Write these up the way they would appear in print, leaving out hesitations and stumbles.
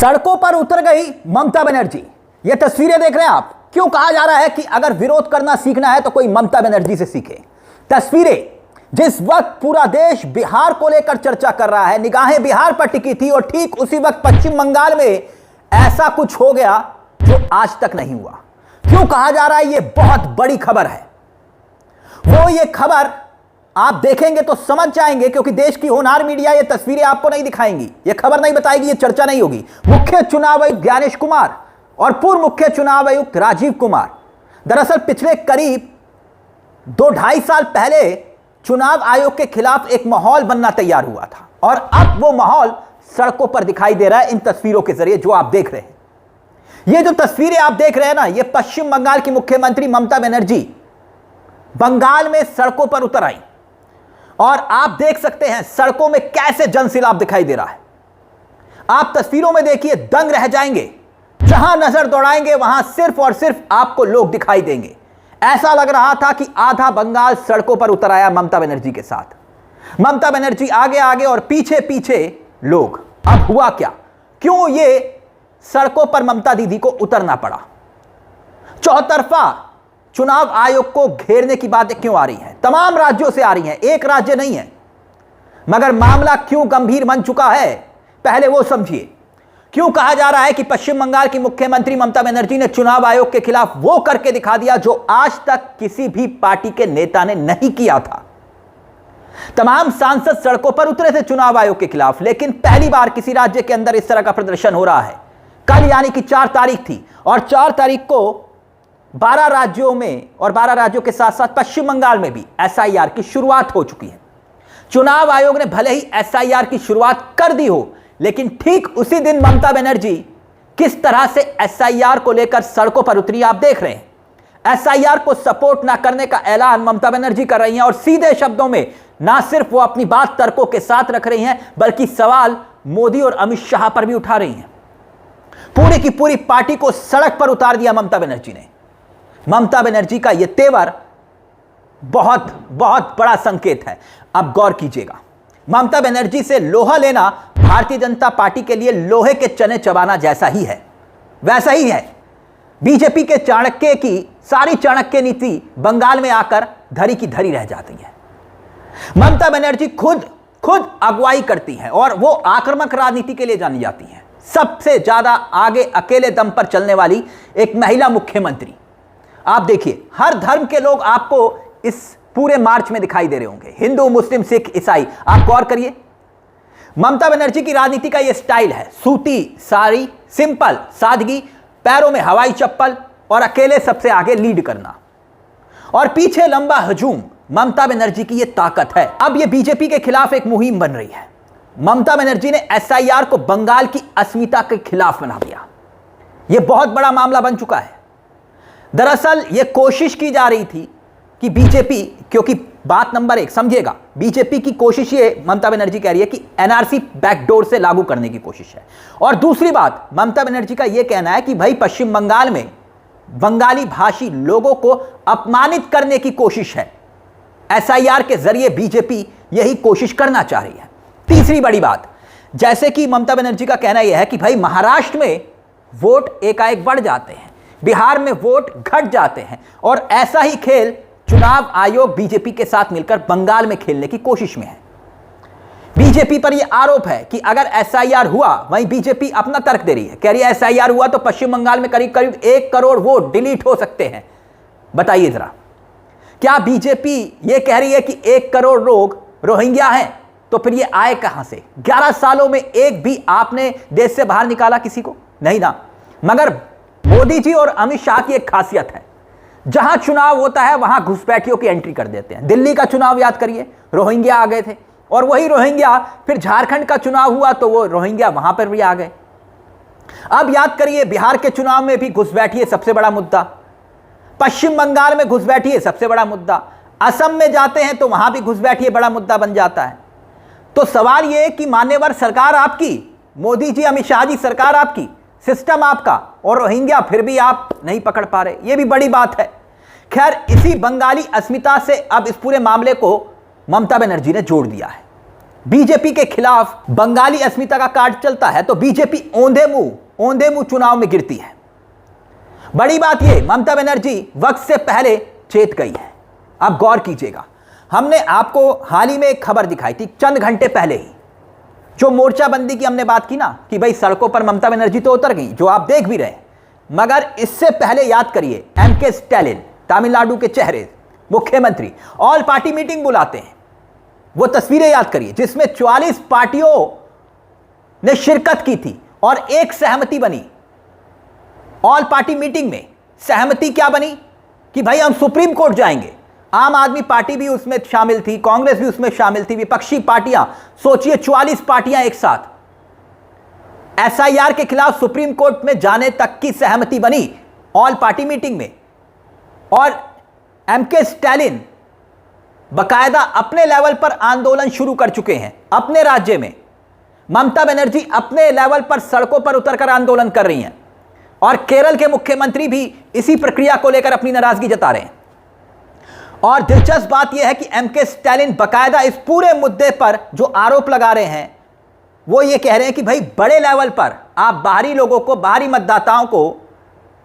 सड़कों पर उतर गई ममता बनर्जी। ये तस्वीरें देख रहे हैं आप। क्यों कहा जा रहा है कि अगर विरोध करना सीखना है तो कोई ममता बनर्जी से सीखे। तस्वीरें जिस वक्त पूरा देश बिहार को लेकर चर्चा कर रहा है, निगाहें बिहार पर टिकी थी और ठीक उसी वक्त पश्चिम बंगाल में ऐसा कुछ हो गया जो आज तक नहीं हुआ। क्यों कहा जा रहा है ये बहुत बड़ी खबर है। वो ये खबर आप देखेंगे तो समझ जाएंगे, क्योंकि देश की होनहार मीडिया ये तस्वीरें आपको नहीं दिखाएंगी, ये खबर नहीं बताएगी, ये चर्चा नहीं होगी। मुख्य चुनाव आयुक्त ज्ञानेश कुमार और पूर्व मुख्य चुनाव आयुक्त राजीव कुमार दरअसल पिछले करीब 2-2.5 साल पहले चुनाव आयोग के खिलाफ एक माहौल बनना तैयार हुआ था और अब वो माहौल सड़कों पर दिखाई दे रहा है इन तस्वीरों के जरिए जो आप देख रहे हैं। ये जो तस्वीरें आप देख रहे हैं ना, ये पश्चिम बंगाल की मुख्यमंत्री ममता बनर्जी बंगाल में सड़कों पर उतर आई और आप देख सकते हैं सड़कों में कैसे जनसैलाब दिखाई दे रहा है। आप तस्वीरों में देखिए, दंग रह जाएंगे। जहां नजर दौड़ाएंगे वहां सिर्फ और सिर्फ आपको लोग दिखाई देंगे। ऐसा लग रहा था कि आधा बंगाल सड़कों पर उतर आया ममता बनर्जी के साथ। ममता बनर्जी आगे आगे और पीछे पीछे लोग। अब हुआ क्या, क्यों ये सड़कों पर ममता दीदी को उतरना पड़ा? चौतरफा चुनाव आयोग को घेरने की बातें क्यों आ रही हैं? तमाम राज्यों से आ रही हैं, एक राज्य नहीं है। मगर मामला क्यों गंभीर बन चुका है, पहले वो समझिए। क्यों कहा जा रहा है कि पश्चिम बंगाल की मुख्यमंत्री ममता बनर्जी ने चुनाव आयोग के खिलाफ वो करके दिखा दिया जो आज तक किसी भी पार्टी के नेता ने नहीं किया था। तमाम सांसद सड़कों पर उतरे थे चुनाव आयोग के खिलाफ, लेकिन पहली बार किसी राज्य के अंदर इस तरह का प्रदर्शन हो रहा है। कल यानी कि 4 तारीख थी और 4 तारीख को 12 राज्यों में और 12 राज्यों के साथ साथ पश्चिम बंगाल में भी एसआईआर की शुरुआत हो चुकी है। चुनाव आयोग ने भले ही एसआईआर की शुरुआत कर दी हो, लेकिन ठीक उसी दिन ममता बनर्जी किस तरह से एसआईआर को लेकर सड़कों पर उतरी आप देख रहे हैं। एसआईआर को सपोर्ट ना करने का ऐलान ममता बनर्जी कर रही हैं और सीधे शब्दों में ना सिर्फ वो अपनी बात तर्कों के साथ रख रही हैं, बल्कि सवाल मोदी और अमित शाह पर भी उठा रही हैं। पूरी की पूरी पार्टी को सड़क पर उतार दिया ममता बनर्जी ने। ममता बनर्जी का यह तेवर बहुत बहुत बड़ा संकेत है। अब गौर कीजिएगा, ममता बनर्जी से लोहा लेना भारतीय जनता पार्टी के लिए लोहे के चने चबाना जैसा ही है, वैसा ही है। बीजेपी के चाणक्य की सारी चाणक्य नीति बंगाल में आकर धरी की धरी रह जाती है। ममता बनर्जी खुद अगुवाई करती हैं और वो आक्रामक राजनीति के लिए जानी जाती हैं। सबसे ज्यादा आगे अकेले दम पर चलने वाली एक महिला मुख्यमंत्री। आप देखिए, हर धर्म के लोग आपको इस पूरे मार्च में दिखाई दे रहे होंगे, हिंदू, मुस्लिम, सिख, ईसाई। आप गौर करिए, ममता बनर्जी की राजनीति का यह स्टाइल है। सूती साड़ी, सिंपल सादगी, पैरों में हवाई चप्पल और अकेले सबसे आगे लीड करना और पीछे लंबा हजूम। ममता बनर्जी की यह ताकत है। अब यह बीजेपी के खिलाफ एक मुहिम बन रही है। ममता बनर्जी ने एसआईआर को बंगाल की अस्मिता के खिलाफ बना दिया। यह बहुत बड़ा मामला बन चुका है। दरअसल यह कोशिश की जा रही थी कि बीजेपी, क्योंकि बात नंबर 1 समझिएगा, बीजेपी की कोशिश ये ममता बनर्जी कह रही है कि एनआरसी बैकडोर से लागू करने की कोशिश है। और दूसरी बात, ममता बनर्जी का यह कहना है कि भाई पश्चिम बंगाल में बंगाली भाषी लोगों को अपमानित करने की कोशिश है। एसआईआर के जरिए बीजेपी यही कोशिश करना चाह रही है। तीसरी बड़ी बात, जैसे कि ममता बनर्जी का कहना यह है कि भाई महाराष्ट्र में वोट एकाएक बढ़ जाते हैं, बिहार में वोट घट जाते हैं और ऐसा ही खेल चुनाव आयोग बीजेपी के साथ मिलकर बंगाल में खेलने की कोशिश में है। बीजेपी पर यह आरोप है कि अगर एसआईआर हुआ, वहीं बीजेपी अपना तर्क दे रही है, कह रही है एसआईआर हुआ तो पश्चिम बंगाल में करीब करीब 1 करोड़ वोट डिलीट हो सकते हैं। बताइए जरा, क्या बीजेपी यह कह रही है कि 1 करोड़ लोग रोहिंग्या हैं? तो फिर ये आए कहां से? 11 सालों में एक भी आपने देश से बाहर निकाला किसी को? नहीं ना। मगर मोदी जी और अमित शाह की एक खासियत है, जहां चुनाव होता है वहां घुसपैठियों की एंट्री कर देते हैं। दिल्ली का चुनाव याद करिए, रोहिंग्या आ गए थे और वही रोहिंग्या फिर झारखंड का चुनाव हुआ तो वो रोहिंग्या वहां पर भी आ गए। अब याद करिए, बिहार के चुनाव में भी घुसपैठिए सबसे बड़ा मुद्दा, पश्चिम बंगाल में घुसपैठिए सबसे बड़ा मुद्दा, असम में जाते हैं तो वहां भी घुसपैठिए बड़ा मुद्दा बन जाता है। तो सवाल यह कि मान्यवर सरकार आपकी, मोदी जी अमित शाह जी सरकार आपकी, सिस्टम आपका, और रोहिंग्या फिर भी आप नहीं पकड़ पा रहे। यह भी बड़ी बात है। खैर, इसी बंगाली अस्मिता से अब इस पूरे मामले को ममता बनर्जी ने जोड़ दिया है। बीजेपी के खिलाफ बंगाली अस्मिता का कार्ड चलता है तो बीजेपी औंधे मुंह चुनाव में गिरती है। बड़ी बात यह, ममता बनर्जी वक्त से पहले चेत गई है। अब गौर कीजिएगा, हमने आपको हाल ही में एक खबर दिखाई थी चंद घंटे पहले ही, जो मोर्चाबंदी की हमने बात की ना कि भाई सड़कों पर ममता बनर्जी तो उतर गई, जो आप देख भी रहे हैं, मगर इससे पहले याद करिए एमके स्टैलिन तमिलनाडु के चेहरे, मुख्यमंत्री ऑल पार्टी मीटिंग बुलाते हैं, वो तस्वीरें याद करिए जिसमें 44 पार्टियों ने शिरकत की थी और एक सहमति बनी। ऑल पार्टी मीटिंग में सहमति क्या बनी कि भाई हम सुप्रीम कोर्ट जाएंगे। आम आदमी पार्टी भी उसमें शामिल थी, कांग्रेस भी उसमें शामिल थी, विपक्षी पार्टियां, सोचिए 44 पार्टियां एक साथ एसआईआर के खिलाफ सुप्रीम कोर्ट में जाने तक की सहमति बनी ऑल पार्टी मीटिंग में। और एमके स्टैलिन बकायदा अपने लेवल पर आंदोलन शुरू कर चुके हैं अपने राज्य में। ममता बनर्जी अपने लेवल पर सड़कों पर उतरकर आंदोलन कर रही हैं और केरल के मुख्यमंत्री भी इसी प्रक्रिया को लेकर अपनी नाराजगी जता रहे हैं। और दिलचस्प बात यह है कि एमके स्टैलिन बकायदा इस पूरे मुद्दे पर जो आरोप लगा रहे हैं वो ये कह रहे हैं कि भाई बड़े लेवल पर आप बाहरी लोगों को, बाहरी मतदाताओं को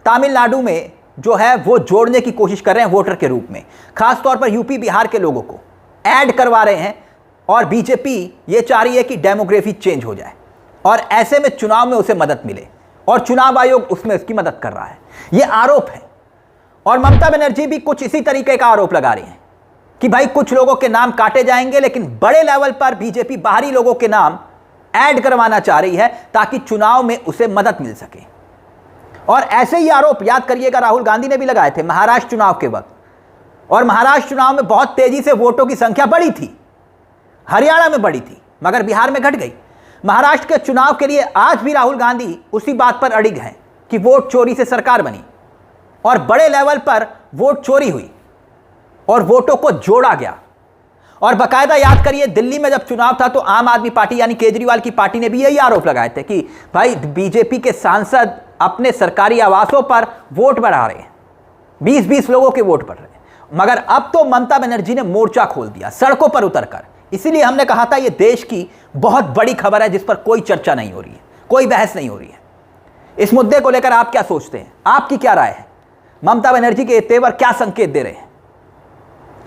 तमिलनाडु में जो है वो जोड़ने की कोशिश कर रहे हैं वोटर के रूप में, खासतौर पर यूपी बिहार के लोगों को ऐड करवा रहे हैं। और बीजेपी ये चाह रही है कि डेमोग्राफी चेंज हो जाए और ऐसे में चुनाव में उसे मदद मिले और चुनाव आयोग उसमें उसकी मदद कर रहा है, ये आरोप है। और ममता बनर्जी भी कुछ इसी तरीके का आरोप लगा रही हैं कि भाई कुछ लोगों के नाम काटे जाएंगे, लेकिन बड़े लेवल पर बीजेपी बाहरी लोगों के नाम ऐड करवाना चाह रही है ताकि चुनाव में उसे मदद मिल सके। और ऐसे ही आरोप याद करिएगा राहुल गांधी ने भी लगाए थे महाराष्ट्र चुनाव के वक्त, और महाराष्ट्र चुनाव में बहुत तेजी से वोटों की संख्या बढ़ी थी, हरियाणा में बढ़ी थी मगर बिहार में घट गई। महाराष्ट्र के चुनाव के लिए आज भी राहुल गांधी उसी बात पर अड़िग हैं कि वोट चोरी से सरकार बनी और बड़े लेवल पर वोट चोरी हुई और वोटों को जोड़ा गया। और बकायदा याद करिए दिल्ली में जब चुनाव था तो आम आदमी पार्टी यानी केजरीवाल की पार्टी ने भी यही आरोप लगाए थे कि भाई बीजेपी के सांसद अपने सरकारी आवासों पर वोट बढ़ा रहे हैं, 20-20 लोगों के वोट बढ़ रहे हैं। मगर अब तो ममता बनर्जी ने मोर्चा खोल दिया सड़कों पर उतरकर। इसीलिए हमने कहा था यह देश की बहुत बड़ी खबर है जिस पर कोई चर्चा नहीं हो रही है, कोई बहस नहीं हो रही है। इस मुद्दे को लेकर आप क्या सोचते हैं, आपकी क्या राय है? ममता बनर्जी के तेवर क्या संकेत दे रहे हैं?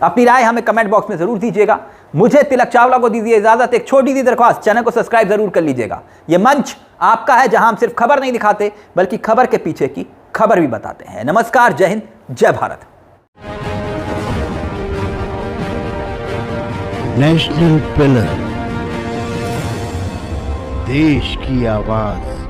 अपनी राय हमें कमेंट बॉक्स में जरूर दीजिएगा। मुझे तिलक चावला को दीजिए इजाजत। एक छोटी सी दरख्वास्त, चैनल को सब्सक्राइब जरूर कर लीजिएगा। यह मंच आपका है जहां हम सिर्फ खबर नहीं दिखाते बल्कि खबर के पीछे की खबर भी बताते हैं। नमस्कार, जय हिंद, जय भारत। नेशनल पिलर, देश की आवाज।